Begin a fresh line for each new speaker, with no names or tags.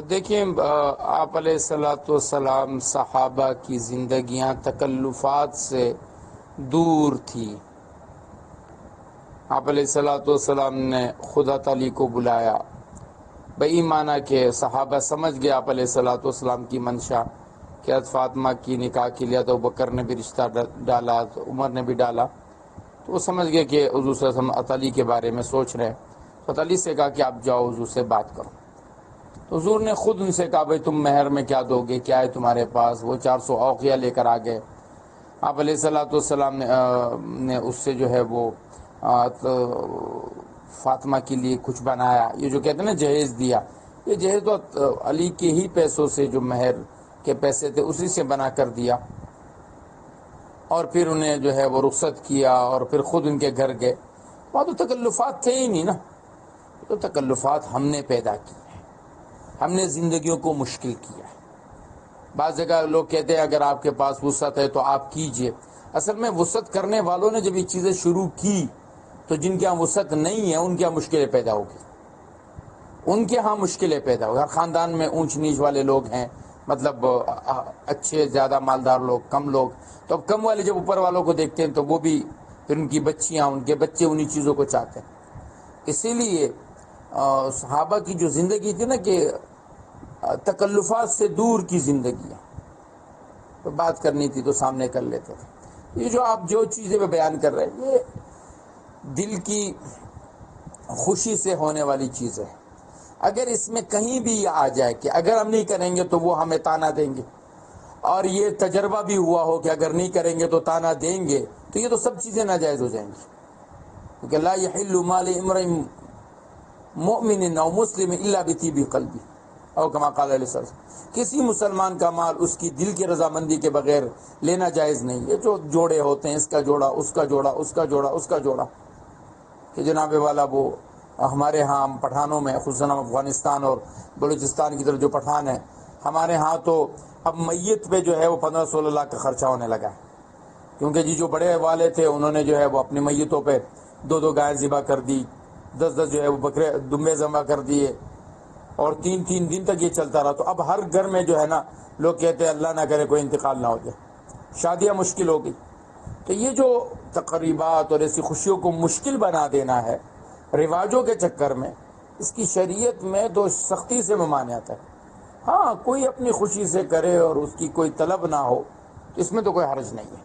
دیکھیں، آپ علیہ الصلوۃ والسلام صحابہ کی زندگیاں تکلفات سے دور تھی. آپ علیہ الصلوۃ والسلام نے خدا تعالی کو بلایا، بئی معنی کہ صحابہ سمجھ گئے آپ علیہ الصلوۃ والسلام کی منشا کہ حضرت فاطمہ کی نکاح کے لیے تو بکر نے بھی رشتہ ڈالا، تو عمر نے بھی ڈالا، تو وہ سمجھ گئے کہ حضور صلی اللہ علیہ وسلم علی کے بارے میں سوچ رہے ہیں. تو علی سے کہا کہ آپ جاؤ حضور سے بات کرو. تو حضور نے خود ان سے کہا بھائی تم مہر میں کیا دو گے، کیا ہے تمہارے پاس؟ وہ 400 اوقیہ لے کر آ گئے. آپ علیہ الصلوۃ والسلام نے اس سے جو ہے وہ فاطمہ کے لیے کچھ بنایا. یہ جو کہتے ہیں نا جہیز دیا، یہ جہیز تو علی کے ہی پیسوں سے، جو مہر کے پیسے تھے اسی سے بنا کر دیا. اور پھر انہیں جو ہے وہ رخصت کیا اور پھر خود ان کے گھر گئے. وہاں تو تکلفات تھے ہی نہیں نا. تو تکلفات ہم نے پیدا کی ہیں، ہم نے زندگیوں کو مشکل کیا ہے. بعض جگہ لوگ کہتے ہیں اگر آپ کے پاس وسعت ہے تو آپ کیجئے. اصل میں وسعت کرنے والوں نے جب یہ چیزیں شروع کی تو جن کے ہاں وسعت نہیں ہے ان کے ہاں مشکلیں پیدا ہوگی، ان کے ہاں مشکلیں پیدا ہوگی. ہر خاندان میں اونچ نیچ والے لوگ ہیں، مطلب اچھے زیادہ مالدار لوگ، کم لوگ. تو اب کم والے جب اوپر والوں کو دیکھتے ہیں تو وہ بھی پھر ان کی بچیاں، ان کے بچے انہی چیزوں کو چاہتے ہیں. اسی لیے صحابہ کی جو زندگی تھی نا کہ تکلفات سے دور کی زندگی ہے. تو بات کرنی تھی تو سامنے کر لیتے تھے. یہ جو آپ جو چیزیں میں بیان کر رہے ہیں یہ دل کی خوشی سے ہونے والی چیز ہے. اگر اس میں کہیں بھی یہ آ جائے کہ اگر ہم نہیں کریں گے تو وہ ہمیں تانا دیں گے، اور یہ تجربہ بھی ہوا ہو کہ اگر نہیں کریں گے تو تانا دیں گے، تو یہ تو سب چیزیں ناجائز ہو جائیں گی. کیونکہ لا یحل مال امرئ مؤمن او مسلم الا بطیب قلبی، او کما قال علیہ السلام. کسی مسلمان کا مال اس کی دل کی رضامندی کے بغیر لینا جائز نہیں. یہ جو جوڑے ہوتے ہیں، اس کا جوڑا، اس کا جوڑا، اس کا جوڑا، اس کا جوڑا، کہ جناب والا وہ ہمارے ہاں پٹھانوں میں، خصوصاً افغانستان اور بلوچستان کی طرف جو پٹھان ہیں، ہمارے ہاں تو اب میت پہ جو ہے وہ 15-16 لاکھ کا خرچہ ہونے لگا ہے. کیونکہ جو بڑے والے تھے انہوں نے جو ہے وہ اپنی میتوں پہ 2 گائے ذبح کر دی، 10 جو ہے وہ بکرے دمبے ذبح کر دیے، اور 3 دن تک یہ چلتا رہا. تو اب ہر گھر میں جو ہے نا لوگ کہتے ہیں اللہ نہ کرے کوئی انتقال نہ ہو جائے، شادیاں مشکل ہو گئی. تو یہ جو تقریبات اور ایسی خوشیوں کو مشکل بنا دینا ہے رواجوں کے چکر میں، اس کی شریعت میں تو سختی سے ممانعت ہے. ہاں کوئی اپنی خوشی سے کرے اور اس کی کوئی طلب نہ ہو، اس میں تو کوئی حرج نہیں ہے.